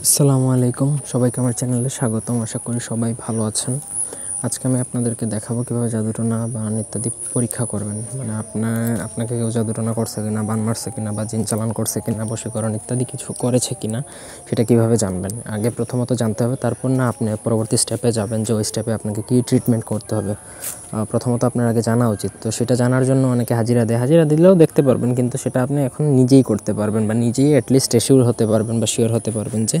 আসসালামু আলাইকুম, সবাইকে আমার চ্যানেলে স্বাগতম। আশা করি সবাই ভালো আছেন। আজকে আমি আপনাদেরকে দেখাবো কীভাবে জাদুটোনা বা ইত্যাদি পরীক্ষা করবেন। মানে আপনাকে কেউ জাদুটোনা করছে কিনা, বান মারছে কিনা, বা জিন চালান করছে কিনা, বশীকরণ ইত্যাদি কিছু করেছে কিনা সেটা কীভাবে জানবেন। আগে প্রথমত জানতে হবে, তারপর না আপনি পরবর্তী স্টেপে যাবেন যে ওই স্টেপে আপনাকে কী ট্রিটমেন্ট করতে হবে। প্রথমত আপনার আগে জানা উচিত। তো সেটা জানার জন্য অনেকে হাজিরা দেয়, হাজিরা দিলেও দেখতে পারবেন, কিন্তু সেটা আপনি এখন নিজেই করতে পারবেন বা নিজেই অ্যাটলিস্ট এশিওর হতে পারবেন বা শিওর হতে পারবেন যে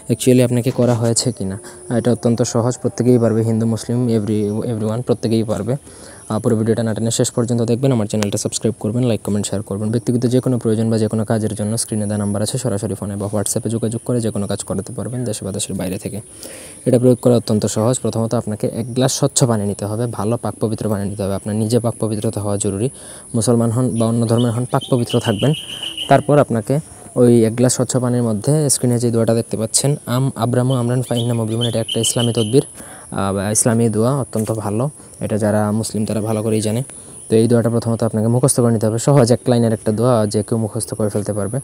অ্যাকচুয়ালি আপনাকে করা হয়েছে কিনা। এটা অত্যন্ত সহজ, প্রত্যেকেই পারবে, হিন্দু মুসলিম এভরিওয়ান প্রত্যেকেই পারবে। পুরো ভিডিওটা না টেনে শেষ পর্যন্ত দেখবেন, আমার চ্যানেলটা সাবস্ক্রাইব করবেন, লাইক কমেন্ট শেয়ার করবেন। ব্যক্তিগত যে কোনো প্রয়োজন বা যে কোনো কাজের জন্য স্ক্রিনে দেওয়া নাম্বার আছে, সরাসরি ফোনে বা হোয়াটসঅ্যাপে যোগাযোগ করে যে কোনো কাজ করাতে পারবেন, দেশে বা দেশের বাইরে থেকে। এটা প্রয়োগ করা অত্যন্ত সহজ। প্রথমত আপনাকে 1 গ্লাস স্বচ্ছ পানি নিতে হবে, ভালো পাক পবিত্র পানি নিতে হবে। আপনার নিজে পাক পবিত্রতা হওয়া জরুরি, মুসলমান হন বা অন্য ধর্মের হন, পাক পবিত্র থাকবেন। তারপর আপনাকে ওই 1 গ্লাস স্বচ্ছ পানির মধ্যে স্ক্রিনে যে দোয়াটা দেখতে পাচ্ছেন, আব্রামু আমরান ফাইন্না মুবলিমুন, এটা একটা ইসলামী তদবির বা ইসলামী দোয়া, অত্যন্ত ভালো। এটা যারা মুসলিম তারা ভালো করেই জানে। তো এই দোয়াটা প্রথমত আপনাকে মুখস্থ করে নিতে হবে। সহজ 1 লাইনের একটা দোয়া, যে কেউ মুখস্থ করে ফেলতে পারবে।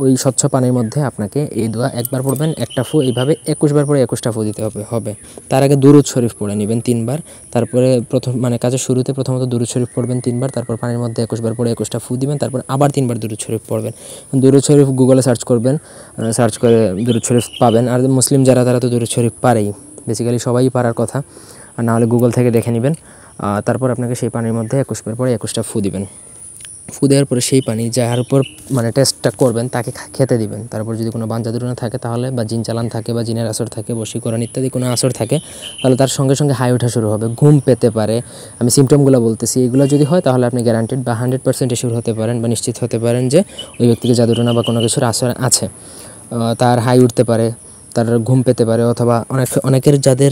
ওই স্বচ্ছ পানির মধ্যে আপনাকে এই দোয়া একবার পড়বেন, একটা ফু, এইভাবে 21 বার পরে 21টা ফু দিতে হবে। তার আগে দুরূদ শরীফ পড়ে নেবেন 3 বার। তারপরে কাজের শুরুতে প্রথমত দুরূদ শরীফ পড়বেন 3 বার, তারপর পানির মধ্যে 21 বার পরে 21টা ফু দিবেন, তারপর আবার 3 বার দুরূদ শরীফ পড়বেন। দুরূদ শরীফ গুগলে সার্চ করবেন, সার্চ করে দুরূদ শরীফ পাবেন। আর মুসলিম যারা, তারা তো দুরূদ শরীফ পারেই, বেসিক্যালি সবাই পারার কথা, আর নাহলে গুগল থেকে দেখে নেবেন। তারপর আপনাকে সেই পানির মধ্যে 21 বার পরে 21টা ফু দিবেন। ফু দেওয়ার পরে সেই পানি যার উপর টেস্টটা করবেন তাকে খেতে দিবেন। তারপর যদি কোনো বান জাদুটোনা থাকে তাহলে, বা জিন চালান থাকে, বা জিনের আসর থাকে, বশীকরণ ইত্যাদি কোনো আসর থাকে, তাহলে তার সঙ্গে সঙ্গে হাই ওঠা শুরু হবে, ঘুম পেতে পারে। আমি সিমটমগুলো বলতেছি, এগুলো যদি হয় তাহলে আপনি গ্যারান্টেড বা 100% এশিওর হতে পারেন বা নিশ্চিত হতে পারেন যে ওই ব্যক্তিকে জাদুটোনা বা কোনো কিছুর আসর আছে। তার হাই উঠতে পারে, তার ঘুম পেতে পারে, অথবা অনেকের যাদের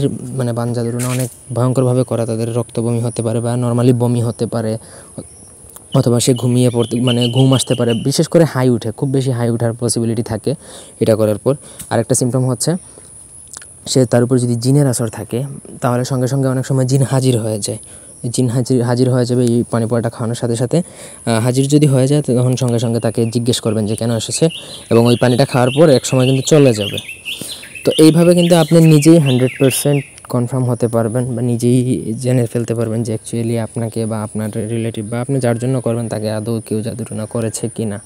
বান জাদুটোনা অনেক ভয়ঙ্করভাবে করা, তাদের রক্ত বমি হতে পারে বা নর্মালি বমি হতে পারে, অথবা সে ঘুমিয়ে পড়তে ঘুম আসতে পারে। বিশেষ করে হাই উঠে, খুব বেশি হাই ওঠার পসিবিলিটি থাকে এটা করার পর। আরেকটা সিমটম হচ্ছে, সে তার উপর যদি জিনের আসর থাকে তাহলে সঙ্গে সঙ্গে অনেক সময় জিন হাজির হয়ে যায়। জিন হাজির হয়ে যাবে এই পানি পড়াটা খাওয়ানোর সাথে সাথে। হাজির যদি হয়ে যায় তখন সঙ্গে সঙ্গে তাকে জিজ্ঞেস করবেন যে কেন এসেছে, এবং ওই পানিটা খাওয়ার পর এক সময় কিন্তু চলে যাবে। তো এইভাবে কিন্তু আপনি নিজেই 100% কনফার্ম হতে পারবেন বা নিজেই জেনে ফেলতে পারবেন যে অ্যাকচুয়ালি আপনাকে বা আপনার রিলেটিভ বা আপনি যার জন্য করবেন তাকে আদৌ কেউ জাদুটোনা করেছে কি না।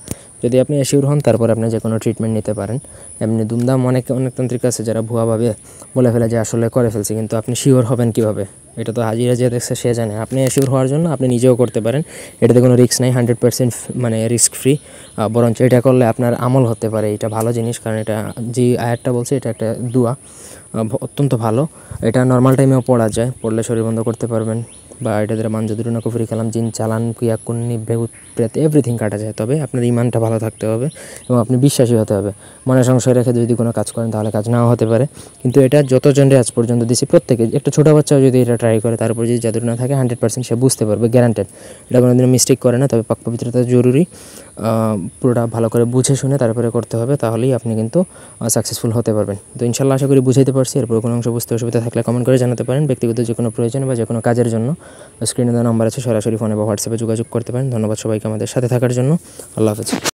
যদি আপনি অ্যাসিওর হন, তারপর আপনি যে কোনো ট্রিটমেন্ট নিতে পারেন। এমনি দুমদাম অনেক তান্ত্রিক আছে যারা ভুয়াভাবে বলে ফেলে যে আসলে করে ফেলছে, কিন্তু আপনি শিওর হবেন কীভাবে? এটা তো হাজিরা যে দেখছে সে জানে। আপনি অ্যাসিওর হওয়ার জন্য আপনি নিজেও করতে পারেন, এটাতে কোনো রিস্ক নেই, 100% রিস্ক ফ্রি। বরঞ্চ এটা করলে আপনার আমল হতে পারে, এটা ভালো জিনিস। কারণ এটা যে আয়াতটা বলছে, এটা একটা দোয়া, অত্যন্ত ভালো। এটা নর্মাল টাইমেও পড়া যায়, পড়লে শরীর বন্ধ করতে পারবেন, বা এটা দ্বারা বান জাদুটোনা, কুফরি কালাম, জিন চালান, কুইয়া কুন্নি, ভেগুত, প্রেত এভরিথিং কাটা যায়। তবে আপনার ইমানটা ভালো থাকতে হবে এবং আপনি বিশ্বাসী হতে হবে। মনে সংশয় রেখে যদি কোনো কাজ করেন তাহলে কাজ নাও হতে পারে। কিন্তু এটা যতজনরে আজ পর্যন্ত দিছি প্রত্যেকে, একটা ছোটো বাচ্চাও যদি এটা ট্রাই করে, তার উপর যদি জাদুটোনা থাকে 100% সে বুঝতে পারবে, গ্যারান্টেড। এটা কোনোদিনও মিস্টেক করে না। তবে পাক পবিত্রতা জরুরি, পুরোটা ভালো করে বুঝে শুনে তারপরে করতে হবে, তাহলেই আপনি কিন্তু সাকসেসফুল হতে পারবেন। তো ইনশাল্লাহ আশা করি বুঝাইতে পারছি। এরপর কোনো অংশ বুঝতে অসুবিধা থাকলে কমেন্ট করে জানাতে পারেন। ব্যক্তিগত যে কোনো প্রয়োজন বা যে কোনো কাজের জন্য স্ক্রিনে দেওয়া নাম্বার আছে, সরাসরি ফোনে বা হোয়াটসঅ্যাপে যোগাযোগ করতে পারেন। ধন্যবাদ সবাইকে আমাদের সাথে থাকার জন্য। আল্লাহ হাফেজ।